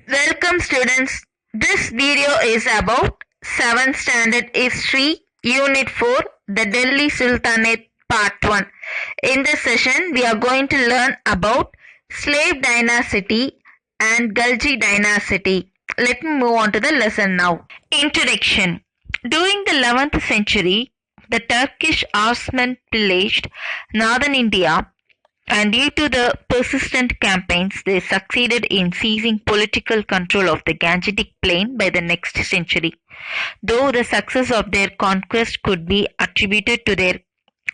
Welcome students. This video is about 7th Standard History Unit 4 The Delhi Sultanate Part 1. In this session we are going to learn about Slave Dynasty and Ghalji Dynasty. Let me move on to the lesson now. Introduction. During the 11th century, the Turkish Osman pillaged northern India, and due to the persistent campaigns, they succeeded in seizing political control of the Gangetic Plain by the next century. Though the success of their conquest could be attributed to their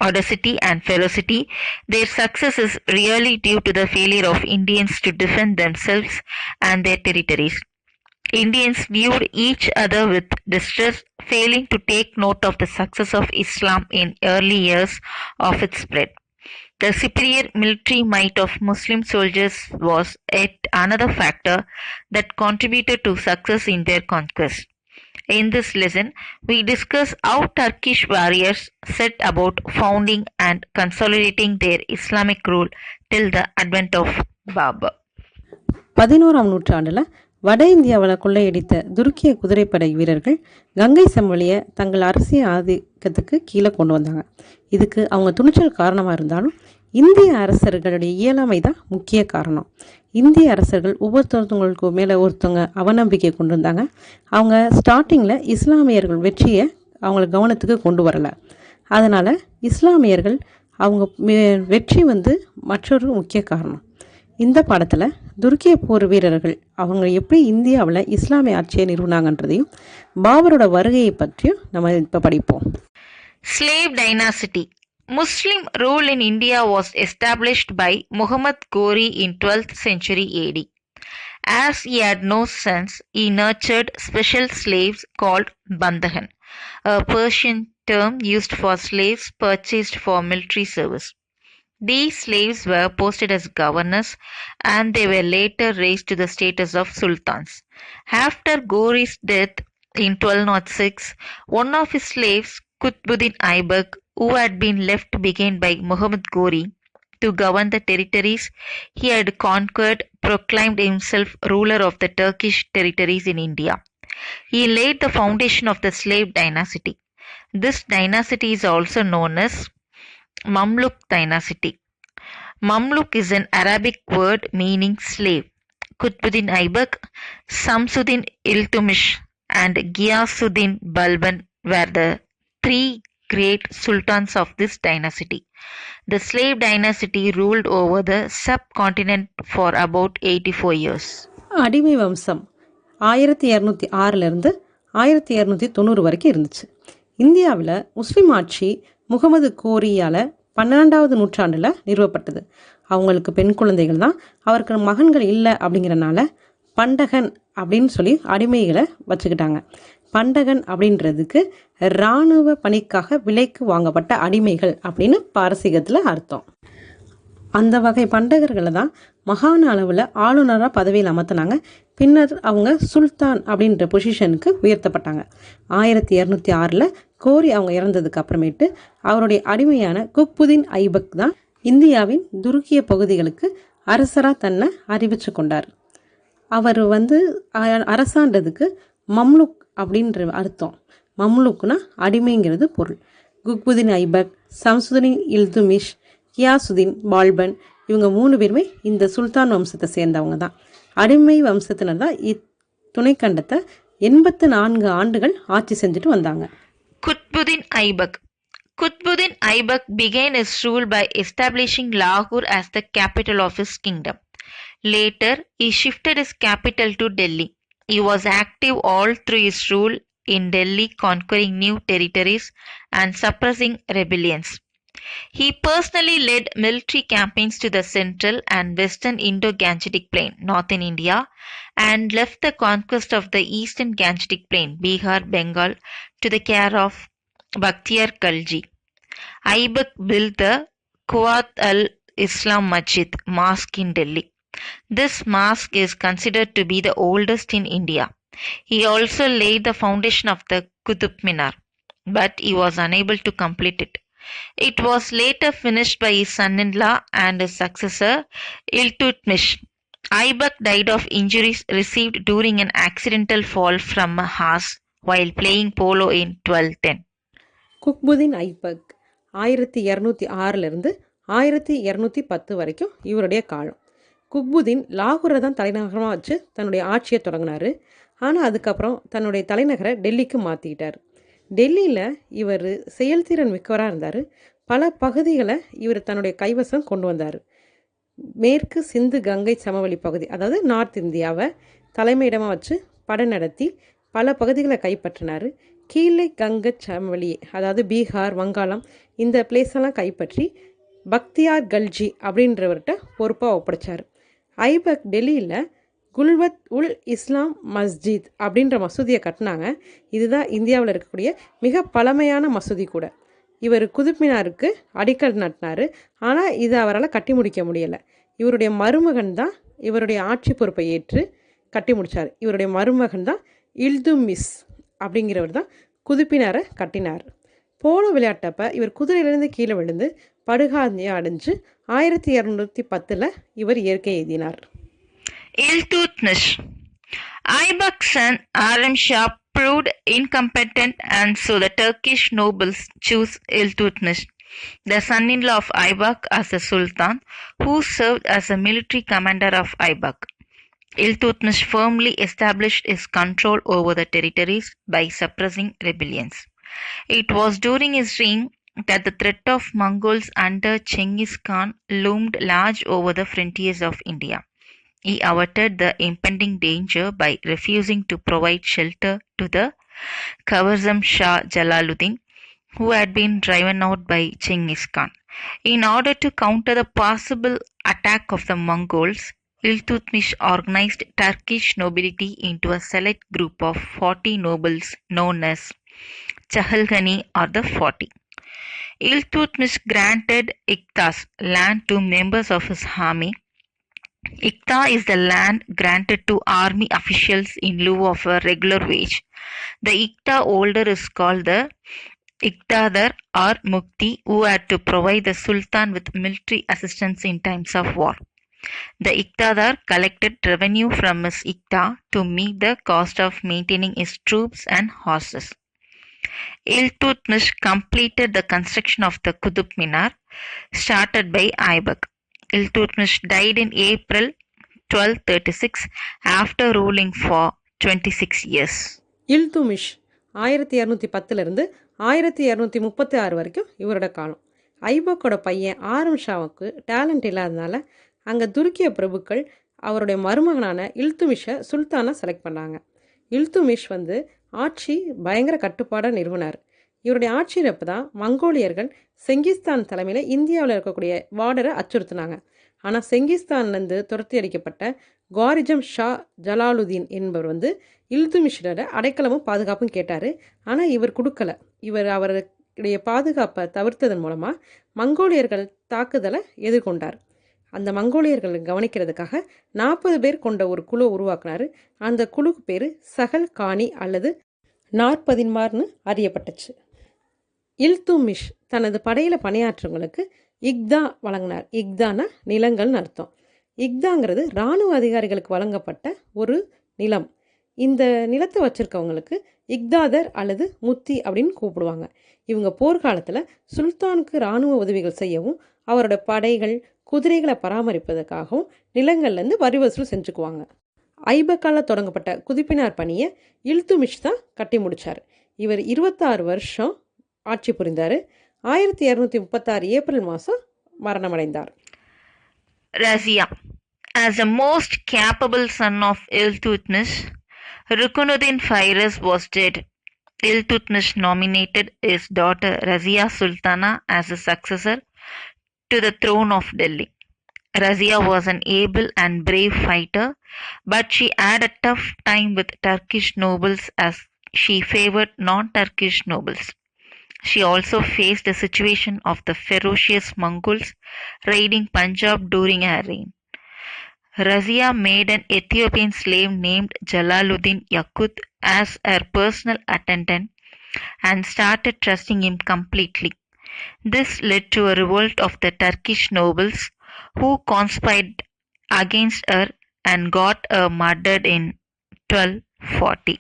audacity and ferocity, their success is really due to the failure of Indians to defend themselves and their territories. Indians viewed each other with distrust, failing to take note of the success of Islam in early years of its spread. The superior military might of Muslim soldiers was yet another factor that contributed to success in their conquest. In this lesson, we discuss how Turkish warriors set about founding and consolidating their Islamic rule till the advent of Babur. 11ஆம் நூற்றாண்டில் வட இந்தியாவில் கொள்ளையடித்த துருக்கிய குதிரைப்படை வீரர்கள் கங்கை சமவெளியை தங்கள் அரசியல் ஆதிக்கத்துக்கு கீழே கொண்டு வந்தாங்க. இதுக்கு அவங்க துணிச்சல் காரணமாக இருந்தாலும் இந்திய அரசர்களுடைய இயலாமை தான் முக்கிய காரணம். இந்திய அரசர்கள் ஒவ்வொருத்தவங்களுக்கு மேலே ஒருத்தவங்க அவநம்பிக்கை கொண்டு வந்தாங்க. அவங்க ஸ்டார்டிங்கில் இஸ்லாமியர்கள் வெற்றியை அவங்கள கவனத்துக்கு கொண்டு வரலை. அதனால் இஸ்லாமியர்கள் அவங்க வெற்றி மற்றொரு முக்கிய காரணம். இந்த பாடத்தில் துருக்கிய போர் வீரர்கள் அவங்க எப்படி இந்தியாவில் இஸ்லாமிய ஆட்சியை நிறுவனாங்கன்றதையும் பாபரோட வருகையை பற்றியும் நம்ம இப்போ படிப்போம். Slave Dynasty. Muslim rule in India was established by Muhammad Ghori in 12th century AD. As he had no sons, he nurtured special slaves called Bandahan, a Persian term used for slaves purchased for military service. These slaves were posted as governors, and they were later raised to the status of sultans. After Ghori's death in 1206, one of his slaves, Qutbuddin Aibak, who had been left behind by Muhammad Ghori to govern the territories he had conquered, proclaimed himself ruler of the Turkish territories in India. He laid the foundation of the slave dynasty. This dynasty is also known as Mamluk dynasty. Mamluk is an Arabic word meaning slave. Qutbuddin Aibak, Samsuddin Iltutmish, and Ghiyasuddin Balban were the three great sultans of this dynasty. The slave dynasty ruled over the subcontinent for about 84 years. அடிமை வம்சம் 1206 1290 வரைக்கும் இருந்துச்சு. இந்தியாவில் முஸ்லீம் ஆட்சி முகமது கோரியால் 12வது நூற்றாண்டில் நிறுவப்பட்டது. அவங்களுக்கு பெண் குழந்தைகள் தான், அவருக்கு மகன்கள் இல்லை அப்படிங்கிறனால பண்டகன் அப்படின்னு சொல்லி அடிமைகளை வச்சுக்கிட்டாங்க. பண்டகன் அப்படின்றதுக்கு இராணுவ பணிக்காக விலைக்கு வாங்கப்பட்ட அடிமைகள் அப்படின்னு பாரசீகத்தில் அர்த்தம். அந்த வகை பண்டகர்களை தான் மகான அளவில் ஆளுநராக பதவியில் அமர்த்தினாங்க. பின்னர் அவங்க சுல்தான் அப்படின்ற பொசிஷனுக்கு உயர்த்தப்பட்டாங்க. 1206 கோரி அவங்க இறந்ததுக்கு அப்புறமேட்டு அவருடைய அடிமையான குக்புதீன் ஐபக் தான் இந்தியாவின் துருக்கிய பகுதிகளுக்கு அரசராக தன்னை அறிவிச்சு கொண்டார். அவர் அரசாண்டதுக்கு மம்லுக் அப்படின்ற அர்த்தம். மம்லுக்னா அடிமைங்கிறது பொருள். குக்புதீன் ஐபக், சம்சுதீன் இல்துமிஷ், கியாசுதீன் பால்பன் இவங்க 3 பேருமே இந்த சுல்தான் வம்சத்தை சேர்ந்தவங்க தான். அடிமை வம்சத்தினர் தான் இத்துணைக்கண்டத்தை 84 ஆண்டுகள் ஆட்சி செஞ்சுட்டு வந்தாங்க. Qutbuddin Aibak. Qutbuddin Aibak began his rule by establishing Lahore as the capital of his kingdom. Later, he shifted his capital to Delhi. He was active all through his rule in Delhi, conquering new territories and suppressing rebellions. He personally led military campaigns to the central and western Indo-Gangetic Plain, northern India, and left the conquest of the eastern Gangetic Plain, Bihar, Bengal, to the care of Bakhtiyar Khalji. Aibak built the Quwat al-Islam Masjid mosque in Delhi. This mosque is considered to be the oldest in India. He also laid the foundation of the Qutub Minar, but he was unable to complete it. It was later finished by his son-in-law and his successor Iltutmish. Aibak died of injuries received during an accidental fall from a horse while playing polo in 1210. குக்புதீன் Aibak 1206லிருந்து 1210 வரைக்கும் இவருடைய காலம். குக்புதீன் லாகூரை தான் தலைநகரமாக வச்சு தன்னுடைய ஆட்சியை தொடங்கினார். ஆனால் அதுக்கப்புறம் தன்னுடைய தலைநகரை டெல்லிக்கு மாற்றிக்கிட்டார். டெல்லியில் இவர் செயல்திறன் மிக்கவராக இருந்தார். பல பகுதிகளை இவர் தன்னுடைய கைவசம் கொண்டு வந்தார். மேற்கு சிந்து கங்கை சமவெளி பகுதி, அதாவது நார்த் இந்தியாவை தலைமையிடமாக வச்சு படம் நடத்தி பல பகுதிகளை கைப்பற்றினார். கீழே கங்கை சமவெளி, அதாவது பீகார், வங்காளம், இந்த பிளேஸெல்லாம் கைப்பற்றி பக்தியார் கல்ஜி அப்படின்றவர்கிட்ட பொறுப்பாக ஒப்படைச்சார். ஐபக் டெல்லியில் குல்வத் உல் இஸ்லாம் மஸ்ஜித் அப்படின்ற மசூதியை கட்டினாங்க. இதுதான் இந்தியாவில் இருக்கக்கூடிய மிக பழமையான மசூதி கூட. இவர் குதுப் மினாருக்கு அடிக்கல் நட்டினார். ஆனால் இதை அவரால் கட்டி முடிக்க முடியலை. இவருடைய மருமகன் தான் இவருடைய ஆட்சி பொறுப்பை ஏற்று கட்டி முடித்தார். இவருடைய மருமகன் தான் இல்துமிஸ் அப்படிங்கிறவர் தான் குதுப்பினாரை கட்டினார். போலோ விளையாட்டப்போ இவர் குதிரையிலிருந்து கீழே விழுந்து படுகாயம் அடைஞ்சு 1210 இவர் இயற்கை எய்தினார். Iltutmish. Aybak's son Aram Shah proved incompetent, and so the Turkish nobles chose Iltutmish, the son-in-law of Aybak, as a sultan, who served as a military commander of Aybak. Iltutmish firmly established his control over the territories by suppressing rebellions. It was during his reign that the threat of Mongols under Chengiz Khan loomed large over the frontiers of India. He averted the impending danger by refusing to provide shelter to the Khwarizm Shah Jalaluddin, who had been driven out by Chengiz Khan. In order to counter the possible attack of the Mongols, Iltutmish organized Turkish nobility into a select group of 40 nobles known as Chahalgani, or the 40. Iltutmish granted Iktas, land, to members of his army. Ikta is the land granted to army officials in lieu of a regular wage. The Ikta holder is called the Iktadar or Mukti, who had to provide the Sultan with military assistance in times of war. The Iktadar collected revenue from his Ikta to meet the cost of maintaining his troops and horses. Iltutmish completed the construction of the Qutub Minar, started by Aybak. Iltutmish died in April 1236 after ruling for 26 years. Iltutmish 1210லிருந்து 1236 வரைக்கும் இவரோட காலம். ஐபக்கோட பையன் ஆரம் ஷாவுக்கு talent இல்லாதனால அங்கே துருக்கிய பிரபுக்கள் அவருடைய மருமகனான இல்துமிஷை சுல்தானாக செலக்ட் பண்ணாங்க. இல்துமிஷ் ஆட்சி பயங்கர கட்டுப்பாடாக நிறுவனார். இவருடைய ஆட்சியிறப்ப தான் மங்கோலியர்கள் செங்கிஸ்தான் தலைமையில் இந்தியாவில் இருக்கக்கூடிய பார்டரை அச்சுறுத்தினாங்க. ஆனால் செங்கிஸ்தான்லேருந்து துரத்தி அடிக்கப்பட்ட குவாரிஜம் ஷா ஜலாலுதீன் என்பவர் இல்துமிஷோட அடைக்கலமும் பாதுகாப்பும் கேட்டார். ஆனால் இவர் கொடுக்கல. இவர் அவருடைய பாதுகாப்பை தவிர்த்ததன் மூலமாக மங்கோலியர்கள் தாக்குதலை எதிர்கொண்டார். அந்த மங்கோலியர்களை கவனிக்கிறதுக்காக 40 பேர் கொண்ட ஒரு குழு உருவாக்குனார். அந்த குழுக்கு பேர் சகல் காணி அல்லது நாற்பதின்மார்னு அறியப்பட்டுச்சு. இல்துமிஷ் தனது படையில் பணியாற்றவங்களுக்கு இக்தா வழங்கினார். இக்தானா நிலங்கள்னு அர்த்தம். இக்தாங்கிறது இராணுவ அதிகாரிகளுக்கு வழங்கப்பட்ட ஒரு நிலம். இந்த நிலத்தை வச்சுருக்கவங்களுக்கு இக்தாதர் அல்லது முத்தி அப்படின்னு கூப்பிடுவாங்க. இவங்க போர்க்காலத்தில் சுல்தானுக்கு இராணுவ உதவிகள் செய்யவும் அவரோட படைகள் குதிரைகளை பராமரிப்பதற்காகவும் நிலங்கள்லேருந்து வரி வசூல் செஞ்சுக்குவாங்க. ஐபக்கால தொடங்கப்பட்ட குதிப்பினார் பணியை இல்துமிஷ் தான் கட்டி முடித்தார். இவர் 26 வருஷம் ஆட்சி புரிந்தார். 1236 ஏப்ரல் மாதம் மரணமடைந்தார். Razia. As the most capable son of Iltutmish, Rukunuddin Firuz was dead. Iltutmish nominated his daughter Razia Sultana as a successor to the throne of Delhi. Razia was an able and brave fighter, but she had a tough time with Turkish nobles as she favored non-Turkish nobles. She also faced the situation of the ferocious Mongols raiding Punjab during her reign. Razia made an Ethiopian slave named Jalaluddin Yakut as her personal attendant and started trusting him completely. This led to a revolt of the Turkish nobles who conspired against her and got murdered in 1240.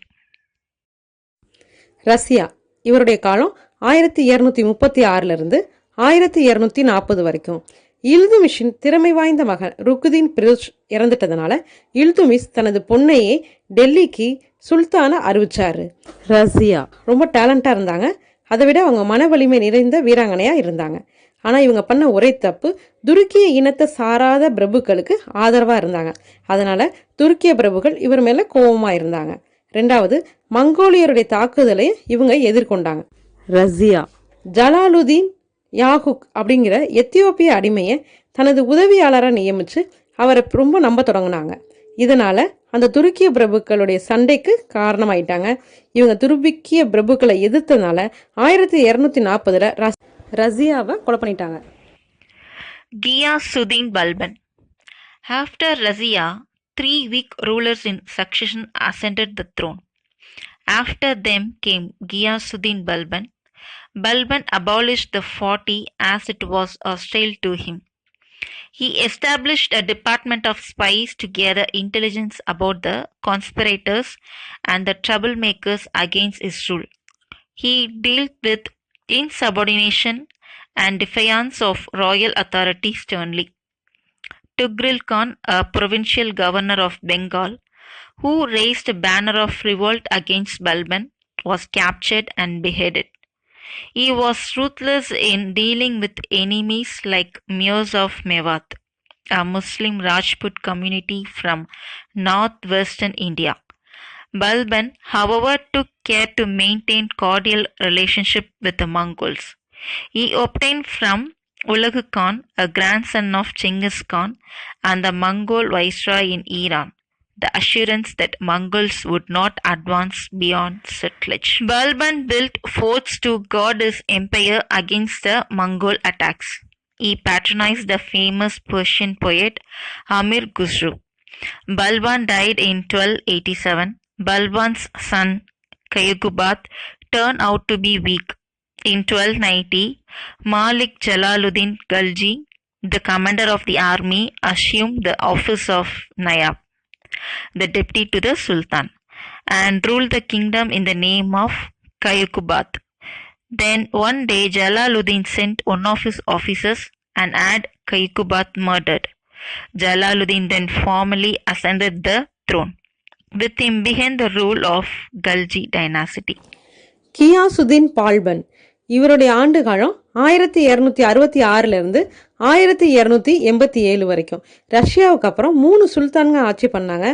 Russia இவருடைய காலம் 1236 இருந்து 1240 வரைக்கும். இல்துமிஷின் திறமை வாய்ந்த மகன் ருக்குதீன் பிரோஸ் இறந்துட்டதுனால இல்துமிஷ் தனது பொண்ணையே டெல்லிக்கு சுல்தானை அறிவிச்சாரு. ரஷ்யா ரொம்ப டேலண்டாக இருந்தாங்க. அதை விட அவங்க மன வலிமை நிறைந்த வீராங்கனையாக இருந்தாங்க. ஆனால் இவங்க பண்ண ஒரே தப்பு, துருக்கிய இனத்தை சாராத பிரபுக்களுக்கு ஆதரவாக இருந்தாங்க. அதனால் துருக்கிய பிரபுக்கள் இவர் மேலே கோபமாக இருந்தாங்க. ரெண்டாவது, மங்கோலியருடைய தாக்குதலை இவங்க எதிர்கொண்டாங்க. ரஷ்யா ஜலாலுதீன் யாகுக் அப்படிங்கிற எத்தியோப்பிய அடிமையை தனது உதவியாளராக நியமித்து அவரை ரொம்ப நம்ப தொடங்கினாங்க. இதனால் அந்த துருக்கிய பிரபுக்களுடைய சண்டைக்கு காரணமாயிட்டாங்க. இவங்க துருக்கிய பிரபுக்களை எதிர்த்ததுனால 1240 ரஷ்யாவை கொலை பண்ணிட்டாங்க. Ghiyasuddin Balban. After Razia, 3 weak rulers in succession ascended the throne. After them came Ghiyasuddin Balban. Balban abolished the 40 as it was hostile to him. He established a department of spies to gather intelligence about the conspirators and the troublemakers against his rule. He dealt with insubordination and defiance of royal authority sternly. Tughril Khan, a provincial governor of Bengal, who raised a banner of revolt against Balban, was captured and beheaded. He was ruthless in dealing with enemies like Mirs of Mewat, a Muslim Rajput community from northwestern India. Balban, however, took care to maintain cordial relationship with the Mongols. He obtained from Ulugh Khan, a grandson of Genghis Khan and the Mongol viceroy in Iran, the assurance that Mongols would not advance beyond Sutlej. Balban built forts to guard his empire against the Mongol attacks. He patronized the famous Persian poet Amir Khusro. Balban died in 1287. Balban's son Kayukubat turned out to be weak. In 1290, Malik Jalaluddin Khalji, the commander of the army, assumed the office of Nayab, the deputy to the Sultan, and ruled the kingdom in the name of Kayukubat. Then one day Jalaluddin sent one of his officers and had Kayukubat murdered. Jalaluddin then formally ascended the throne. With him began the rule of Khalji dynasty. Ghiyasuddin பால்பன் இவருடைய ஆண்டு காலம் 1266 1287 வரைக்கும். ரஷ்யாவுக்கு அப்புறம் 3 சுல்தான்கள் ஆட்சி பண்ணாங்க.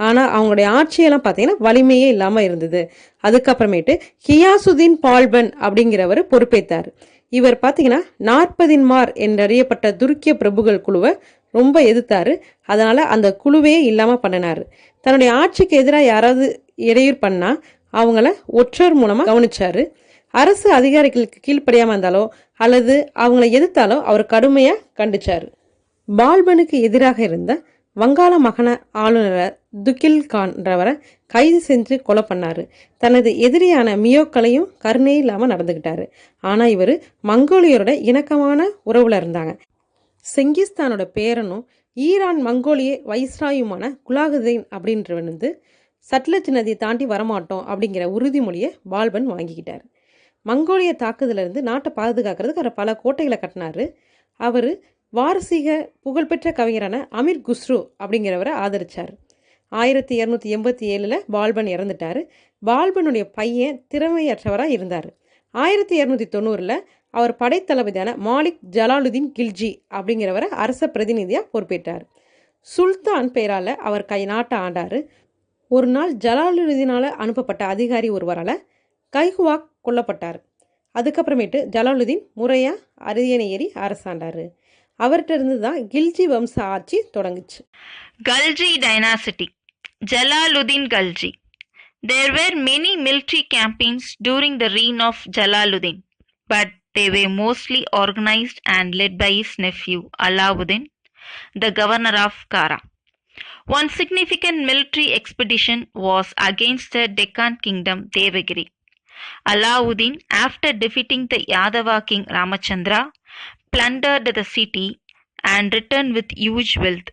ஆனால் அவங்களுடைய ஆட்சியெல்லாம் பார்த்தீங்கன்னா வலிமையே இல்லாமல் இருந்தது. அதுக்கப்புறமேட்டு கியாசுதீன் பால்பன் அப்படிங்கிறவர் பொறுப்பேற்றார். இவர் பார்த்தீங்கன்னா 40 மார் என்றறியப்பட்ட துருக்கிய பிரபுகள் குழுவை ரொம்ப எதிர்த்தாரு. அதனால் அந்த குழுவையே இல்லாமல் பண்ணினார். தன்னுடைய ஆட்சிக்கு எதிராக யாராவது இடையூறு பண்ணால் அவங்கள ஒற்றர் மூலமாக கவனிச்சார். அரசு அதிகாரிகளுக்கு கீழ்ப்படியாமல் இருந்தாலோ அல்லது அவங்கள எதிர்த்தாலோ அவர் கடுமையாக கண்டிச்சார். பால்பனுக்கு எதிராக இருந்த வங்காள மகன ஆளுநர் துகில் கான்றவரை கைது செஞ்சு கொலை பண்ணார். தனது எதிரியான மியோக்களையும் கருணை இல்லாமல் நடந்துக்கிட்டாரு. ஆனால் இவர் மங்கோலியரோட இணக்கமான உறவில் இருந்தாங்க. செங்கிஸ்தானோட பேரனும் ஈரான் மங்கோலிய வைஸ்ராயுமான குலாகுதீன் அப்படின்றவன் வந்து சட்லஜ் நதியை தாண்டி வரமாட்டோம் அப்படிங்கிற உறுதிமொழியை பால்பன் வாங்கிக்கிட்டார். மங்கோலிய தாக்குதலிருந்து நாட்டை பாதுகாக்கிறதுக்கு அவர் பல கோட்டைகளை கட்டினார். அவர் வாரசீக புகழ்பெற்ற கவிஞரான அமீர் குஸ்ரு அப்படிங்கிறவரை ஆதரித்தார். 1287 பால்பன் இறந்துட்டார். பால்பனுடைய பையன் திறமையற்றவராக இருந்தார். 1290 அவர் படைத்தளபதியான மாலிக் ஜலாலுதீன் கில்ஜி அப்படிங்கிறவரை அரச பிரதிநிதியாக பொறுப்பேற்றார். சுல்தான் பெயரால் அவர் நாட்டை ஆண்டார். ஒரு நாள் ஜலாலுதீனால் அனுப்பப்பட்ட அதிகாரி ஒருவரால் கைகுவாக் கொல்லப்பட்டார். அதுக்கப்புறமேட்டு ஜலாலுதீன் முறையாக அரியணை ஏறி அரசாண்டார். அவர்கிட்ட இருந்து தான் கில்ஜி வம்ச ஆட்சி தொடங்குச்சு. Khalji dynasty. Jalaluddin Khalji. There were many military campaigns during the reign of Jalaluddin, but they were mostly organized and led by his nephew Alauddin, the governor of Kara. One significant military expedition was against the Deccan kingdom Devagiri. Alauddin, after defeating the Yadava king Ramachandra, plundered the city and returned with huge wealth.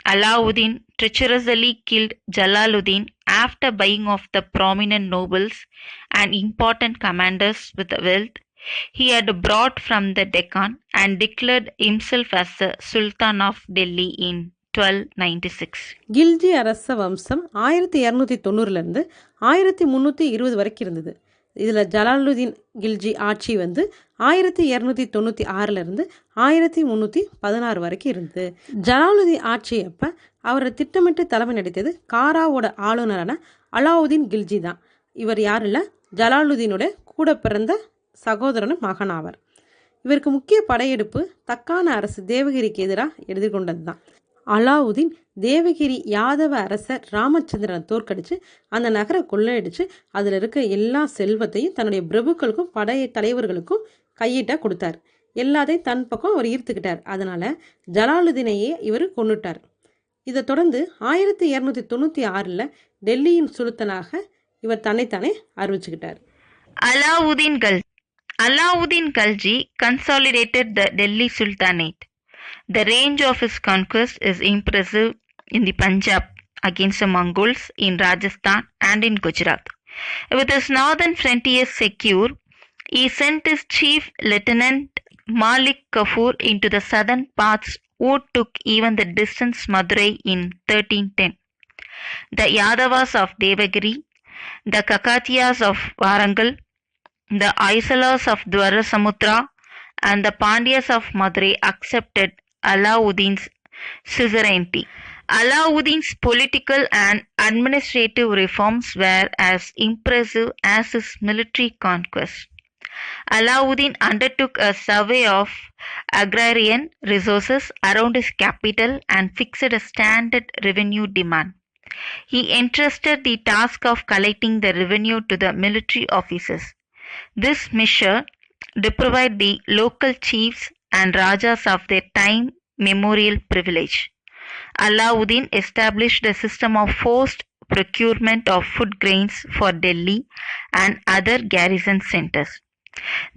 Alauddin treacherously killed Jalaluddin after buying off the prominent nobles and important commanders with the wealth he had brought from the Deccan and declared himself as the Sultan of Delhi in 1296. Khilji அரச வம்சம் 1290லேருந்து 1320 வரைக்கும் இருந்தது. இதில் ஜலாலுதீன் கில்ஜி ஆட்சி வந்து 1296லேருந்து 1316 வரைக்கும் இருந்தது. ஜலாலுதீன் ஆட்சி அப்போ அவரை திட்டமிட்டு தலைமை நடித்தது காராவோட ஆளுநரான அலாவுதீன் கில்ஜி தான். இவர் யார் இல்லை, ஜலாலுதீனோட கூட பிறந்த சகோதரனும் மகனாவர். இவருக்கு முக்கிய படையெடுப்பு தக்கான அரசு தேவகிரிக்கு எதிராக எதிர்கொண்டது தான். அலாவுதீன் தேவகிரி யாதவ அரசர் ராமச்சந்திரனை தோற்கடித்து அந்த நகரை கொள்ளையடித்து அதில் இருக்க எல்லா செல்வத்தையும் தன்னுடைய பிரபுக்களுக்கும் படைய தலைவர்களுக்கும் கையிட்ட கொடுத்தார். எல்லாத்தையும் தன் பக்கம் அவர் ஈர்த்துக்கிட்டார். அதனால் ஜலாலுதீனையே இவர் கொன்னுட்டார். இதை தொடர்ந்து 1296 டெல்லியின் சுல்தானாக இவர் தன்னைத்தானே அறிவிச்சுக்கிட்டார். Alauddin Khalji consolidated the Delhi Sultanate. The range of his conquest is impressive in the Punjab against the Mongols, in Rajasthan and in Gujarat. With his northern frontiers secure, he sent his chief lieutenant Malik Kafur into the southern parts, who took even the distant Madurai in 1310. The Yadavas of Devagiri, the Kakatiyas of Warangal, the Aisalas of Dwarasamutra and the Pandyas of Madurai accepted Alauddin's suzerainty. Alauddin's political and administrative reforms were as impressive as his military conquests. Alauddin undertook a survey of agrarian resources around his capital and fixed a standard revenue demand. He entrusted the task of collecting the revenue to the military officers. This measure deprived the local chiefs and rajas of their time memorial privilege. Alauddin established a system of forced procurement of food grains for Delhi and other garrison centers.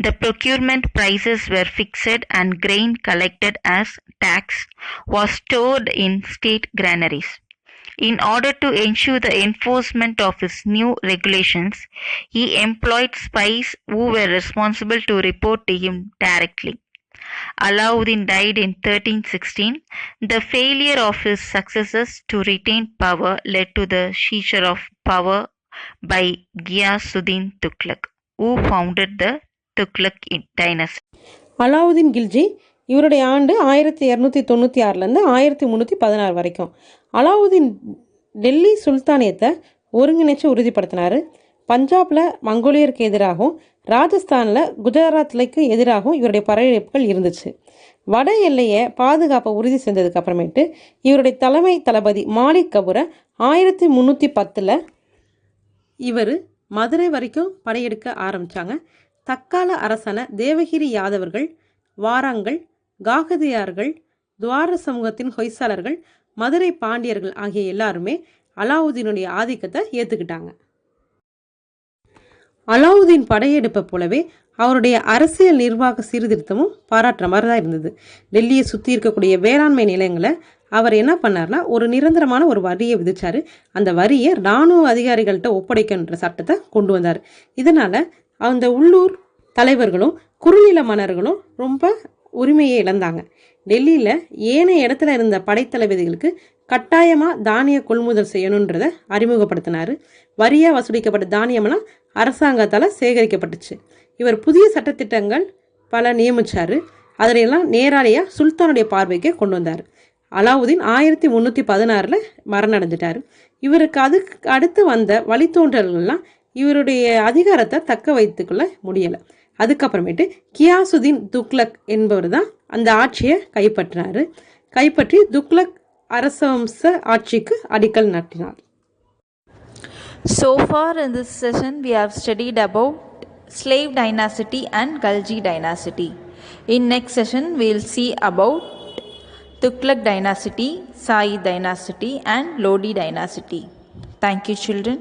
The procurement prices were fixed and grain collected as tax was stored in state granaries. In order to ensure the enforcement of his new regulations, he employed spies who were responsible to report to him directly. Alauddin died in 1316. The failure of his successors to retain power led to the seizure of power by Ghiyasuddin Tughlaq, who founded the Tughlaq dynasty. Alauddin Khilji இவருடைய ஆண்டு 1296லேருந்து 1316 வரைக்கும். அலாவுதீன் டெல்லி சுல்தானியத்தை ஒருங்கிணைச்சு உறுதிப்படுத்தினார். பஞ்சாபில் மங்கோலியருக்கு எதிராகவும் ராஜஸ்தானில் குஜராத்லைக்கு எதிராகவும் இவருடைய படையெடுப்புகள் இருந்துச்சு. வட எல்லையை பாதுகாப்பை உறுதி செஞ்சதுக்கு அப்புறமேட்டு இவருடைய தலைமை தளபதி மாலிக் கபூரை 1310 இவர் மதுரை வரைக்கும் படையெடுக்க ஆரம்பித்தாங்க. தக்கால அரசன தேவகிரி யாதவர்கள், வாராங்கல், காகதியார்கள், துவார சமூகத்தின் ஹொய்சாளர்கள், மதுரை பாண்டியர்கள் ஆகிய எல்லாருமே அலாவுதீனுடைய ஆதிக்கத்தை ஏற்றுக்கிட்டாங்க. அலாவுதீன் படையெடுப்பை போலவே அவருடைய அரசியல் நிர்வாக சீர்திருத்தமும் பாராட்டுற மாதிரி தான் இருந்தது. டெல்லியை சுற்றி இருக்கக்கூடிய வேளாண்மை நிலையங்களை அவர் என்ன பண்ணார்னா ஒரு நிரந்தரமான ஒரு வரியை விதிச்சார். அந்த வரியை இராணுவ அதிகாரிகள்கிட்ட ஒப்படைக்கின்ற சட்டத்தை கொண்டு வந்தார். இதனால் அந்த உள்ளூர் தலைவர்களும் குறுநில மன்னர்களும் ரொம்ப உரிமையை இழந்தாங்க. டெல்லியில் ஏனைய இடத்துல இருந்த படைத்தளபதிகளுக்கு கட்டாயமாக தானிய கொள்முதல் செய்யணுன்றதை அறிமுகப்படுத்தினார். வரியாக வசூலிக்கப்பட்ட தானியமெல்லாம் அரசாங்கத்தால் சேகரிக்கப்பட்டுச்சு. இவர் புதிய சட்டத்திட்டங்கள் பல நியமித்தார். அதிலெல்லாம் நேரடியாக சுல்தானுடைய பார்வைக்கு கொண்டு வந்தார். அலாவுதீன் 1316 மரணம் அடைஞ்சிட்டார். இவருக்கு அதுக்கு அடுத்து வந்த வழித்தோன்றல்கள்லாம் இவருடைய அதிகாரத்தை தக்க வைத்துக்கொள்ள முடியலை. அதுக்கப்புறமேட்டு கியாசுதீன் துக்ளக் என்பவர் தான் அந்த ஆட்சியை கைப்பற்றி துக்ளக் அரசவம்ச ஆட்சிக்கு அடிக்கல் நாட்டினார். So far in this session we have studied about slave dynasty and Khalji dynasty. In next session we will see about Tughlaq dynasty, Sa'i dynasty and Lodi dynasty. Thank you children.